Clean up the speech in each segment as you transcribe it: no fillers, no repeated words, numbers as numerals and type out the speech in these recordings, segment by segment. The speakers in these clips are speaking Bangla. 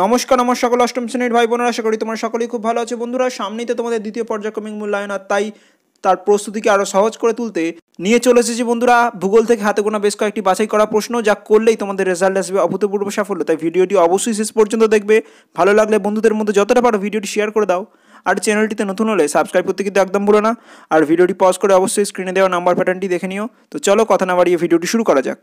নমস্কার আমার সকল অষ্টম শ্রেণীর ভাই বোনেরা, আশা করি তোমরা সকলেই খুব ভালো আছো। বন্ধুরা, সামনেই তো তোমাদের দ্বিতীয় পর্যায়ক্রমিক মূল্যায়ন, আর তাই তার প্রস্তুতিকে আরও সহজ করে তুলতে নিয়ে চলে এসেছি বন্ধুরা ভূগোল থেকে হাতে গোনা বেশ কয়েকটি বাছাই করা প্রশ্ন, যা করলেই তোমাদের রেজাল্ট আসবে অভূতপূর্ব সাফল্য। তাই ভিডিওটি অবশ্যই শেষ পর্যন্ত দেখবে। ভালো লাগলে বন্ধুদের মধ্যে যতটা পারো ভিডিওটি শেয়ার করে দাও, আর চ্যানেলটিতে নতুন হলে সাবস্ক্রাইব করতে কিন্তু একদম ভুলো না। আর ভিডিওটি পজ করে অবশ্যই স্ক্রিনে দেওয়া নাম্বার প্যাটার্নটি দেখে নিও। তো চলো কথা না বাড়িয়ে ভিডিওটি শুরু করা যাক।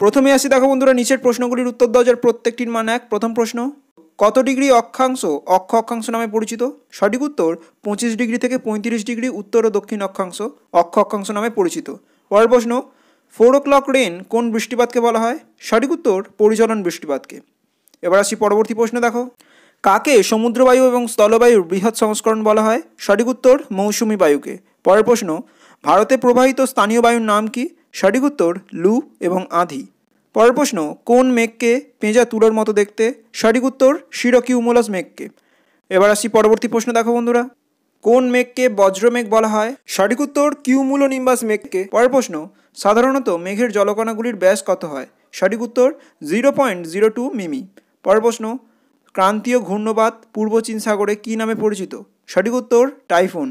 প্রথমে আসি, দেখো বন্ধুরা, নিচের প্রশ্নগুলির উত্তর দাও যার প্রত্যেকটির মান এক। প্রথম প্রশ্ন, কত ডিগ্রি অক্ষাংশ অক্ষ অক্ষাংশ নামে পরিচিত? সঠিক উত্তর 25 ডিগ্রি থেকে 35 ডিগ্রি উত্তর ও দক্ষিণ অক্ষাংশ অক্ষ অক্ষাংশ নামে পরিচিত। পরের প্রশ্ন, 4 o'clock রেন কোন বৃষ্টিপাতকে বলা হয়? সঠিক উত্তর পরিচলন বৃষ্টিপাতকে। এবার আসি পরবর্তী প্রশ্ন, দেখো, কাকে সমুদ্রবায়ু এবং স্থলবায়ুর বৃহৎ সংস্করণ বলা হয়? সঠিক উত্তর মৌসুমী বায়ুকে। পরের প্রশ্ন, ভারতে প্রবাহিত স্থানীয় বায়ুর নাম কি? সঠিক উত্তর লু এবং আঁধি। পরের প্রশ্ন, কোন মেঘকে পেঁজা তুলোর মতো দেখতে? সঠিক উত্তর সিরকিউমুলাস মেঘকে। এবার আসি পরবর্তী প্রশ্ন, দেখো বন্ধুরা, কোন মেঘকে বজ্রমেঘ বলা হয়? সঠিক উত্তর কিউমুলোনিম্বাস মেঘকে। পরের প্রশ্ন, সাধারণত মেঘের জলকণাগুলির ব্যাস কত হয়? সঠিক উত্তর 0.02 মিমি। পরের প্রশ্ন, ক্রান্তীয় ঘূর্ণবাত পূর্ব চীন সাগরে কী নামে পরিচিত? সঠিক উত্তর টাইফুন।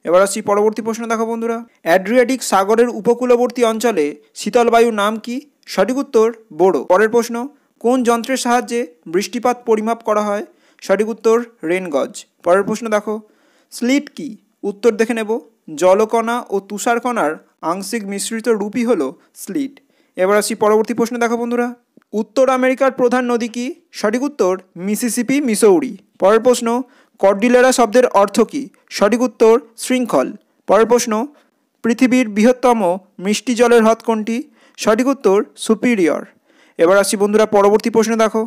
এবার আসছি পরবর্তী প্রশ্ন, দেখো বন্ধুরা, অ্যাড্রিয়াটিক সাগরের উপকূলবর্তী অঞ্চলে শীতল বায়ুর নাম কি? সঠিক উত্তর বোড়ো। পরের প্রশ্ন, কোন যন্ত্রের সাহায্যে বৃষ্টিপাত পরিমাপ করা হয়? সঠিক উত্তর রেন গজ। পরের প্রশ্ন, দেখো, স্লিট কি? উত্তর দেখে নেব, জলকণা ও তুষারকণার আংশিক মিশ্রিত রূপই হলো স্লিট। এবার আসি পরবর্তী প্রশ্ন, দেখো বন্ধুরা, উত্তর আমেরিকার প্রধান নদী কি? সঠিক উত্তর মিসিসিপি মিসৌরি। পরের প্রশ্ন, কর্ডিলেরা শব্দের অর্থ কী? সঠিক উত্তর শৃঙ্খল। পরের প্রশ্ন, পৃথিবীর বৃহত্তম মিষ্টি জলের হ্রদ কোনটি? সঠিক উত্তর সুপিরিয়র। এবার আসি বন্ধুরা পরবর্তী প্রশ্ন, দেখো,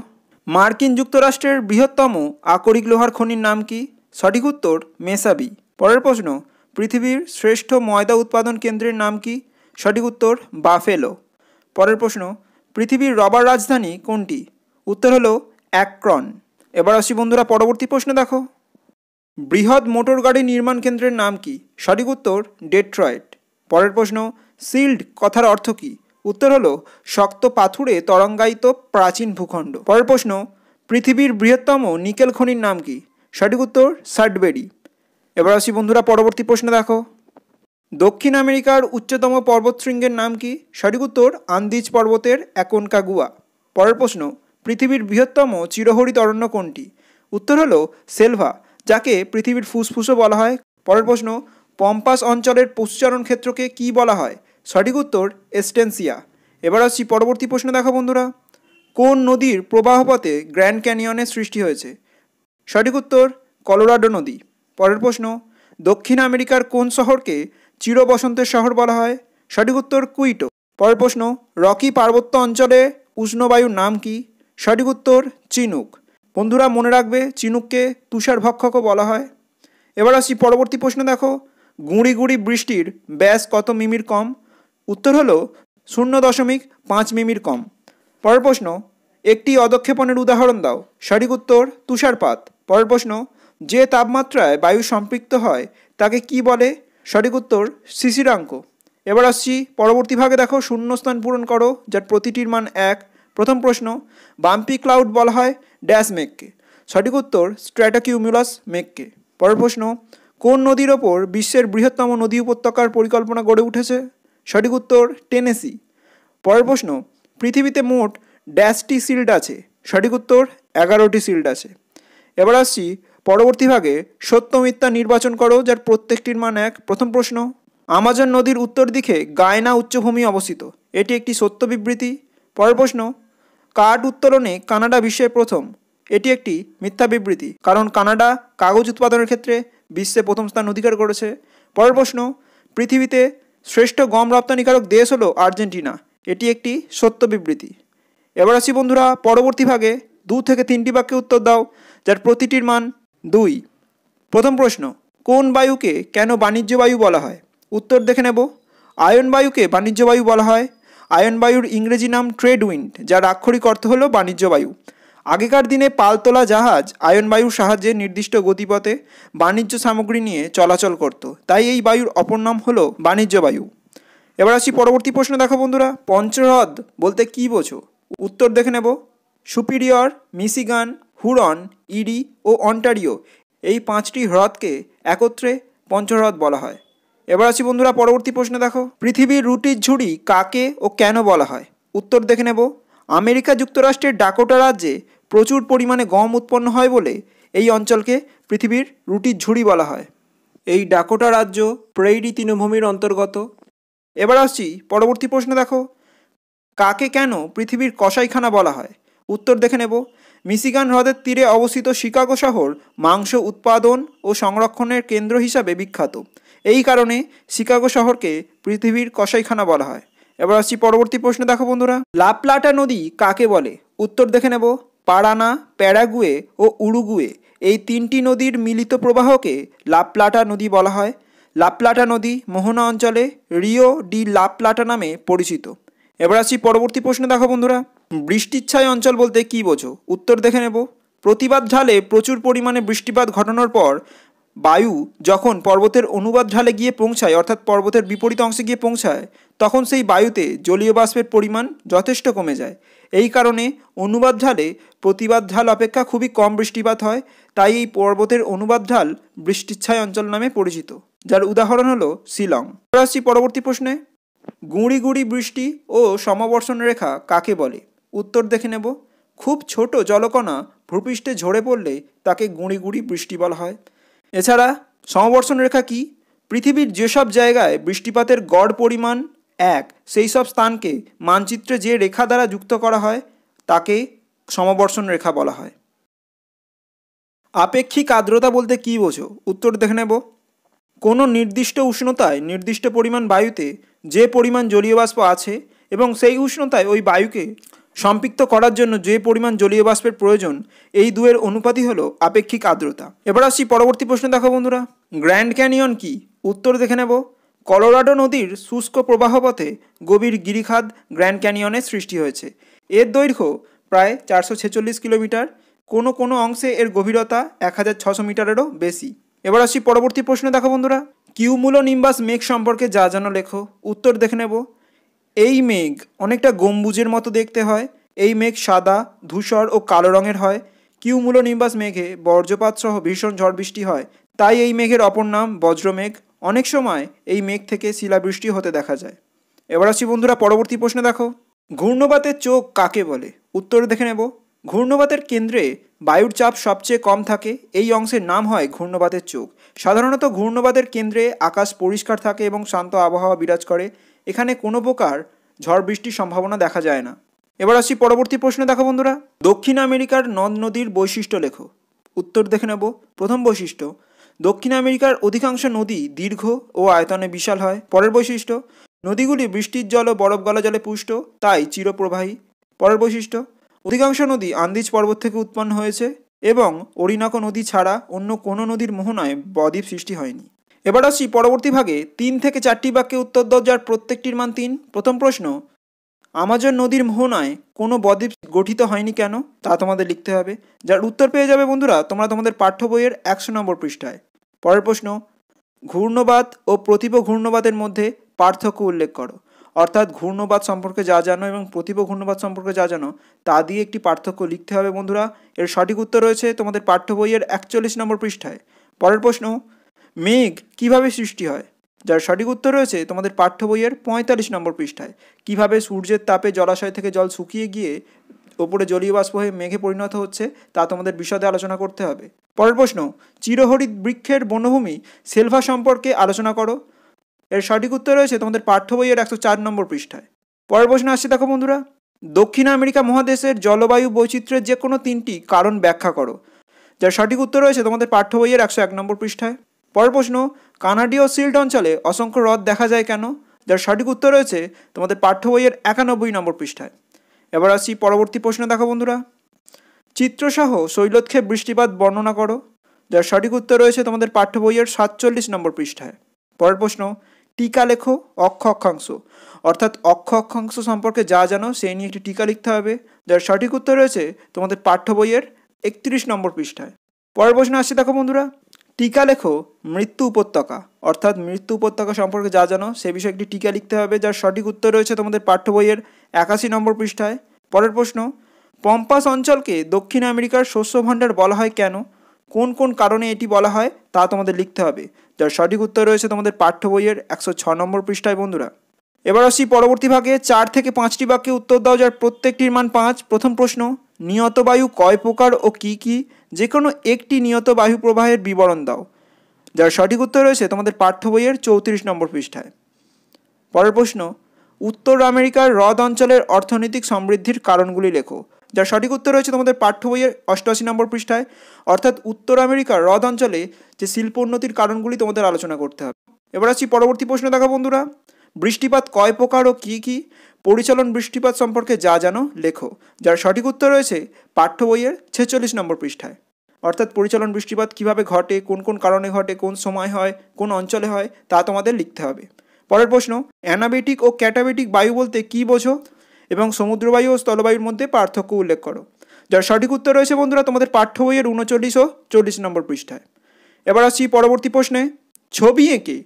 মার্কিন যুক্তরাষ্ট্রের বৃহত্তম আকরিক লোহার খনির নাম কি? সঠিক উত্তর মেসাবি। পরের প্রশ্ন, পৃথিবীর শ্রেষ্ঠ ময়দা উৎপাদন কেন্দ্রের নাম কি? সঠিক উত্তর বাফেলো। পরের প্রশ্ন, পৃথিবীর রবার রাজধানী কোনটি? উত্তর হলো অ্যাক্রন। এবার আসি বন্ধুরা পরবর্তী প্রশ্ন, দেখো, বৃহৎ মোটর গাড়ি নির্মাণ কেন্দ্রের নাম কি? সঠিক উত্তর ডেট্রয়েট। পরের প্রশ্ন, সিল্ড কথার অর্থ কী? উত্তর হলো শক্ত পাথুরে তরঙ্গায়িত প্রাচীন ভূখণ্ড। পরের প্রশ্ন, পৃথিবীর বৃহত্তম নিকেল খনির নাম কি? সঠিক উত্তর সাডবেরি। এবার আসি বন্ধুরা পরবর্তী প্রশ্ন, দেখো, দক্ষিণ আমেরিকার উচ্চতম পর্বতশৃঙ্গের নাম কি? সঠিক উত্তর আন্দিজ পর্বতের অ্যাকনকাগুয়া। পরের প্রশ্ন, পৃথিবীর বৃহত্তম চিরহরিত অরণ্য কোনটি? উত্তর হলো সেলভা, যাকে পৃথিবীর ফুসফুসও বলা হয়। পরের প্রশ্ন, পম্পাস অঞ্চলের পশুচারণ ক্ষেত্রকে কী বলা হয়? সঠিক উত্তর এস্টেন্সিয়া। এবার আসছি পরবর্তী প্রশ্ন, দেখো বন্ধুরা, কোন নদীর প্রবাহপথে গ্র্যান্ড ক্যানিয়নের সৃষ্টি হয়েছে? সঠিক উত্তর কলোরাডো নদী। পরের প্রশ্ন, দক্ষিণ আমেরিকার কোন শহরকে চিরবসন্তের শহর বলা হয়? সঠিক উত্তর কুইটো। পরের প্রশ্ন, রকি পার্বত্য অঞ্চলে উষ্ণবায়ুর নাম কি? সঠিক উত্তর চিনুক। বন্ধুরা মনে রাখবে, চিনুককে তুষার ভক্ষকও বলা হয়। এবার আসি পরবর্তী প্রশ্ন, দেখো, গুঁড়ি গুঁড়ি বৃষ্টির ব্যাস কত মিমির কম? উত্তর হলো 0.5 মিমির কম। পরের প্রশ্ন, একটি অধঃক্ষেপণের উদাহরণ দাও। সঠিক উত্তর তুষারপাত। পরের প্রশ্ন, যে তাপমাত্রায় বায়ু সম্পৃক্ত হয় তাকে কি বলে? সঠিক উত্তর শিশিরাঙ্ক। এবার আসছি পরবর্তী ভাগে, দেখো, শূন্যস্থান পূরণ করো যার প্রতিটির মান এক। প্রথম প্রশ্ন, বাম্পি ক্লাউড বলা হয় ড্যাশ মেঘকে? সঠিক উত্তর স্ট্র্যাটোকিউমুলাস মেঘকে। পরের প্রশ্ন, কোন নদীর ওপর বিশ্বের বৃহত্তম নদী উপত্যকার পরিকল্পনা গড়ে উঠেছে? সঠিক উত্তর টেনেসি। পরের প্রশ্ন, পৃথিবীতে মোট ড্যাশটি শিল্ড আছে? সঠিক উত্তর 11টি শিল্ড আছে। এবার আসছি পরবর্তী ভাগে, সত্য মিথ্যা নির্বাচন করো যার প্রত্যেকটির মান এক। প্রথম প্রশ্ন, আমাজন নদীর উত্তর দিকে গায়না উচ্চভূমি অবস্থিত, এটি একটি সত্য বিবৃতি। পরের প্রশ্ন, কাঠ উত্তোলনে কানাডা বিশ্বের প্রথম, এটি একটি মিথ্যা বিবৃতি, কারণ কানাডা কাগজ উৎপাদনের ক্ষেত্রে বিশ্বে প্রথম স্থান অধিকার করেছে। পরের প্রশ্ন, পৃথিবীতে শ্রেষ্ঠ গম রপ্তানিকারক দেশ হলো আর্জেন্টিনা, এটি একটি সত্য বিবৃতি। এবার আসি বন্ধুরা পরবর্তী ভাগে, 2 থেকে 3টি বাক্যে উত্তর দাও যার প্রতিটির মান 2। প্রথম প্রশ্ন, কোন বায়ুকে কেন বাণিজ্য বায়ু বলা হয়? উত্তর দেখে নেব, আয়ন বায়ুকে বাণিজ্য বায়ু বলা হয়। আয়ন বায়ুর ইংরেজি নাম ট্রেড উইন্ড, যার আক্ষরিক অর্থ হলো বাণিজ্য বায়ু। আগেকার দিনে পালতোলা জাহাজ আয়ন বায়ুর সাহায্যে নির্দিষ্ট গতিপথে বাণিজ্য সামগ্রী নিয়ে চলাচল করত, তাই এই বায়ুর অপর নাম হলো বাণিজ্য বায়ু। এবার আসি পরবর্তী প্রশ্ন। দেখো বন্ধুরা, পঞ্চহ্রদ বলতে কী বোঝো? উত্তর দেখে নেব। সুপিরিয়র, মিশিগান, হুরন, ইরি ও অন্টারিও এই 5টি হ্রদকে একত্রে পঞ্চহ্রদ বলা হয়। এবার আসি বন্ধুরা পরবর্তী প্রশ্ন। দেখো, পৃথিবীর রুটির ঝুড়ি কাকে ও কেন বলা হয়? উত্তর দেখে নেব। আমেরিকা যুক্তরাষ্ট্রের ডাকোটা রাজ্যে প্রচুর পরিমাণে গম উৎপন্ন হয় বলে এই অঞ্চলকে পৃথিবীর রুটির ঝুড়ি বলা হয়। এই ডাকোটা রাজ্য প্রেইরি তৃণভূমির অন্তর্গত। এবার আসছি পরবর্তী প্রশ্ন। দেখো, কাকে কেন পৃথিবীর কসাইখানা বলা হয়? উত্তর দেখে নেব। মিশিগান হ্রদের তীরে অবস্থিত শিকাগো শহর মাংস উৎপাদন ও সংরক্ষণের কেন্দ্র হিসাবে বিখ্যাত। এই কারণে শিকাগো শহরকে পৃথিবীর কসাইখানা বলা হয়। এবার আসছি পরবর্তী প্রশ্ন। দেখো বন্ধুরা, লা প্লাটা নদী কাকে বলে? উত্তর দেখে নেব। পারানা, প্যারাগুয়ে ও উরুগুয়ে এই 3টি নদীর মিলিত প্রবাহকে লা প্লাটা নদী বলা হয়। লা প্লাটা নদী মোহনা অঞ্চলে রিও ডি লা প্লাটা নামে পরিচিত। এবার আসছি পরবর্তী প্রশ্ন। দেখো বন্ধুরা, বৃষ্টিচ্ছায় অঞ্চল বলতে কী বোঝো? উত্তর দেখে নেব। প্রতিবাদ ঢালে প্রচুর পরিমাণে বৃষ্টিপাত ঘটানোর পর বায়ু যখন পর্বতের অনুবাদ ঢালে গিয়ে পৌঁছায়, অর্থাৎ পর্বতের বিপরীত অংশে গিয়ে পৌঁছায়, তখন সেই বায়ুতে জলীয় বাষ্পের পরিমাণ যথেষ্ট কমে যায়। এই কারণে অনুবাদ ঢালে প্রতিবাদ ঢাল অপেক্ষা খুবই কম বৃষ্টিপাত হয়, তাই এই পর্বতের অনুবাদ ঢাল বৃষ্টিচ্ছায় অঞ্চল নামে পরিচিত, যার উদাহরণ হলো শিলং। আসছি পরবর্তী প্রশ্নে। গুঁড়ি গুঁড়ি বৃষ্টি ও সমবর্ষণ রেখা কাকে বলে? উত্তর দেখে নেব। খুব ছোট জলকণা ভূপৃষ্ঠে ঝরে পড়লে তাকে গুঁড়ি গুঁড়ি বৃষ্টি বলা হয়। এছাড়া সমবর্ষণ রেখা কি? পৃথিবীর যেসব জায়গায় বৃষ্টিপাতের গড় পরিমাণ 1 সেই সব স্থানকে মানচিত্রে যে রেখা দ্বারা যুক্ত করা হয় তাকে সমবর্ষণ রেখা বলা হয়। আপেক্ষিক আর্দ্রতা বলতে কী বোঝো? উত্তর দেখে নেব। কোনো নির্দিষ্ট উষ্ণতায় নির্দিষ্ট পরিমাণ বায়ুতে যে পরিমাণ জলীয় বাষ্প আছে এবং সেই উষ্ণতায় ওই বায়ুকে সম্পৃক্ত করার জন্য যে পরিমাণ জলীয় বাষ্পের প্রয়োজন, এই দুয়ের অনুপাতই হলো আপেক্ষিক আর্দ্রতা। এবার আসছি পরবর্তী প্রশ্ন। দেখো বন্ধুরা, গ্র্যান্ড ক্যানিয়ন কি? উত্তর দেখে নেব। কলোরাডো নদীর শুষ্ক প্রবাহপথে গভীর গিরিখাত গ্র্যান্ড ক্যানিয়নের সৃষ্টি হয়েছে। এর দৈর্ঘ্য প্রায় 446 কিলোমিটার। কোনো কোনো অংশে এর গভীরতা 1600 মিটারেরও বেশি। এবার আসছি পরবর্তী প্রশ্ন। দেখো বন্ধুরা, কিউমুলোনিম্বাস মেঘ সম্পর্কে যা জানো লেখো। উত্তর দেখে নেব। এই মেঘ অনেকটা গম্বুজের মতো দেখতে হয়। এই মেঘ সাদা, ধূসর ও কালো রঙের হয়। কিউমুলোনিম্বাস মেঘে বজ্রপাত সহ ভীষণ ঝড় বৃষ্টি হয়, তাই এই মেঘের অপর নাম বজ্রমেঘ। অনেক সময় এই মেঘ থেকে শিলাবৃষ্টি হতে দেখা যায়। এবার আসছি বন্ধুরা পরবর্তী প্রশ্ন। দেখো, ঘূর্ণবাতের চোখ কাকে বলে? উত্তর দেখে নেব। ঘূর্ণবাতের কেন্দ্রে বায়ুর চাপ সবচেয়ে কম থাকে, এই অংশের নাম হয় ঘূর্ণবাতের চোখ। সাধারণত ঘূর্ণবাতের কেন্দ্রে আকাশ পরিষ্কার থাকে এবং শান্ত আবহাওয়া বিরাজ করে। এখানে কোনো প্রকার ঝড় বৃষ্টির সম্ভাবনা দেখা যায় না। এবার আসছি পরবর্তী প্রশ্ন। দেখো বন্ধুরা, দক্ষিণ আমেরিকার নদ নদীর বৈশিষ্ট্য লেখো। উত্তর দেখে নেব। প্রথম বৈশিষ্ট্য, দক্ষিণ আমেরিকার অধিকাংশ নদী দীর্ঘ ও আয়তনে বিশাল হয়। পরের বৈশিষ্ট্য, নদীগুলি বৃষ্টির জল ও বরফ গলা জলে পুষ্ট, তাই চিরপ্রবাহী। পরের বৈশিষ্ট্য, অধিকাংশ নদী আন্দিজ পর্বত থেকে উৎপন্ন হয়েছে এবং অরিনাকো নদী ছাড়া অন্য কোনো নদীর মোহনায় বদ্বীপ সৃষ্টি হয়নি। এবার আসছি পরবর্তী ভাগে 3 থেকে 4টি বাক্যে উত্তর দাও যার প্রত্যেকটির মান 3। প্রথম প্রশ্ন, আমাজন নদীর মোহনায় কোনো বদ্বীপ গঠিত হয়নি কেন? তা তোমাদের লিখতে হবে, যার উত্তর পেয়ে যাবে বন্ধুরা তোমরা তোমাদের পাঠ্য বইয়ের 100 নম্বর পৃষ্ঠায়। পরের প্রশ্ন, ঘূর্ণবাত ও প্রতিপ ঘূর্ণবাতের মধ্যে পার্থক্য উল্লেখ করো। অর্থাৎ ঘূর্ণবাত সম্পর্কে যা জানো এবং প্রতিপ ঘূর্ণবাত সম্পর্কে যা জানো তা দিয়ে একটি পার্থক্য লিখতে হবে বন্ধুরা। এর সঠিক উত্তর রয়েছে তোমাদের পাঠ্য বইয়ের 41 নম্বর পৃষ্ঠায়। পরের প্রশ্ন, মেঘ কিভাবে সৃষ্টি হয়? যার সঠিক উত্তর রয়েছে তোমাদের পাঠ্য বইয়ের 45 নম্বর পৃষ্ঠায়। কিভাবে সূর্যের তাপে জলাশয় থেকে জল শুকিয়ে গিয়ে ওপরে জলীয় বাষ্প হয়ে মেঘে পরিণত হচ্ছে তা তোমাদের বিশদে আলোচনা করতে হবে। পরের প্রশ্ন, চিরহরিৎ বৃক্ষের বনভূমি সেলভা সম্পর্কে আলোচনা করো। এর সঠিক উত্তর রয়েছে তোমাদের পাঠ্য বইয়ের 104 নম্বর পৃষ্ঠায়। পরের প্রশ্ন আসছে, দেখো বন্ধুরা, দক্ষিণ আমেরিকা মহাদেশের জলবায়ু বৈচিত্র্যের যে কোনো 3টি কারণ ব্যাখ্যা করো। যার সঠিক উত্তর রয়েছে তোমাদের পাঠ্য বইয়ের 101 নম্বর পৃষ্ঠায়। পরের প্রশ্ন, কানাডীয় সিল্ট অঞ্চলে অসংখ্য হ্রদ দেখা যায় কেন? যার সঠিক উত্তর রয়েছে তোমাদের পাঠ্য বইয়ের 91 নম্বর পৃষ্ঠায়। এবার আসছি পরবর্তী প্রশ্ন। দেখো বন্ধুরা, চিত্রসহ শৈলক্ষেপ বৃষ্টিপাত বর্ণনা করো। যার সঠিক উত্তর রয়েছে তোমাদের পাঠ্য বইয়ের 47 নম্বর পৃষ্ঠায়। পরের প্রশ্ন, টিকা লেখো অক্ষ অক্ষাংশ, অর্থাৎ অক্ষ অক্ষাংশ সম্পর্কে যা জানো সেই নিয়ে একটি টিকা লিখতে হবে, যার সঠিক উত্তর রয়েছে তোমাদের পাঠ্য বইয়ের 31 নম্বর পৃষ্ঠায়। পরের প্রশ্ন আসছে দেখো বন্ধুরা, টিকা লেখো মৃত্যু উপত্যকা, অর্থাৎ মৃত্যু উপত্যকা সম্পর্কে যা জানো সে বিষয়ে একটি টিকা লিখতে হবে, যার সঠিক উত্তর রয়েছে তোমাদের পাঠ্য বইয়ের 81 নম্বর পৃষ্ঠায়। পরের প্রশ্ন, পম্পাস অঞ্চলকে দক্ষিণ আমেরিকার শস্য ভাণ্ডার বলা হয় কেন, কোন কোন কারণে এটি বলা হয় তা তোমাদের লিখতে হবে, যার সঠিক উত্তর রয়েছে তোমাদের পাঠ্য বইয়ের 106 নম্বর পৃষ্ঠায় বন্ধুরা। এবার আসছি পরবর্তী ভাগে, 4 থেকে 5টি বাক্যে উত্তর দাও যার প্রত্যেকটির মান 5। প্রথম প্রশ্ন, নিয়ত বায়ু কয় প্রকার ও কি কি, যে কোনো একটি নিয়ত বায়ু প্রবাহের বিবরণ দাও, যার সঠিক উত্তর রয়েছে তোমাদের পাঠ্য বইয়ের 34 নম্বর পৃষ্ঠায়। পরের প্রশ্ন, উত্তর আমেরিকার হ্রদ অঞ্চলের অর্থনৈতিক সমৃদ্ধির কারণগুলি লেখো, যার সঠিক উত্তর রয়েছে তোমাদের পাঠ্য বইয়ের 88 নম্বর পৃষ্ঠায়। অর্থাৎ উত্তর আমেরিকার হ্রদ অঞ্চলে যে শিল্প উন্নতির কারণগুলি তোমাদের আলোচনা করতে হবে। এবার আসছি পরবর্তী প্রশ্ন দেখো বন্ধুরা, বৃষ্টিপাত কয় প্রকার ও কী কী, পরিচালন বৃষ্টিপাত সম্পর্কে যা জানো লেখো, যার সঠিক উত্তর রয়েছে পাঠ্য বইয়ের 46 নম্বর পৃষ্ঠায়। অর্থাৎ পরিচালন বৃষ্টিপাত কিভাবে ঘটে, কোন কোন কারণে ঘটে, কোন সময় হয়, কোন অঞ্চলে হয় তা তোমাদের লিখতে হবে। পরের প্রশ্ন, অ্যানাবেটিক ও ক্যাটাবেটিক বায়ু বলতে কী বোঝো এবং সমুদ্রবায়ু ও স্থলবায়ুর মধ্যে পার্থক্য উল্লেখ করো, যার সঠিক উত্তর রয়েছে বন্ধুরা তোমাদের পাঠ্য বইয়ের 39 ও 40 নম্বর পৃষ্ঠায়। এবার আসছি পরবর্তী প্রশ্নে, ছবি এঁকে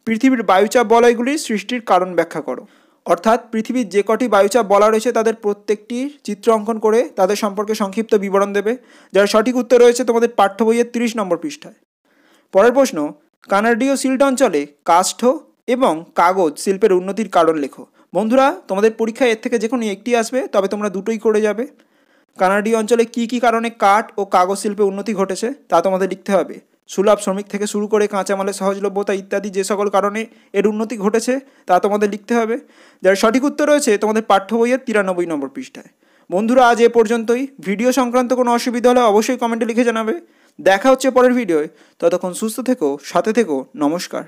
পৃথিবীর বায়ুচাপ বলয়গুলির সৃষ্টির কারণ ব্যাখ্যা করো, অর্থাৎ পৃথিবীর যে কটি বায়ুচাপ বলা রয়েছে তাদের প্রত্যেকটির চিত্র অঙ্কন করে তাদের সম্পর্কে সংক্ষিপ্ত বিবরণ দেবে, যার সঠিক উত্তর রয়েছে তোমাদের পাঠ্য বইয়ের 30 নম্বর পৃষ্ঠায়। পরের প্রশ্ন, কানাডীয় সিল্ট অঞ্চলে কাষ্ঠ এবং কাগজ শিল্পের উন্নতির কারণ লেখো। বন্ধুরা তোমাদের পরীক্ষায় এর থেকে যে কোনো একটি আসবে, তবে তোমরা দুটোই করে যাবে। কানাডীয় অঞ্চলে কী কী কারণে কাঠ ও কাগজ শিল্পে উন্নতি ঘটেছে তা তোমাদের লিখতে হবে। সুলভ শ্রমিক থেকে শুরু করে কাঁচামালের সহজলভ্যতা ইত্যাদি যে সকল কারণে এর উন্নতি ঘটেছে তা তোমাদের লিখতে হবে, যার সঠিক উত্তর রয়েছে তোমাদের পাঠ্য বইয়ের 93 নম্বর পৃষ্ঠায়। বন্ধুরা আজ এ পর্যন্তই। ভিডিও সংক্রান্ত কোনো অসুবিধা হলে অবশ্যই কমেন্টে লিখে জানাবে। দেখা হচ্ছে পরের ভিডিওয়, ততক্ষণ সুস্থ থেকো, সাথে থেকো, নমস্কার।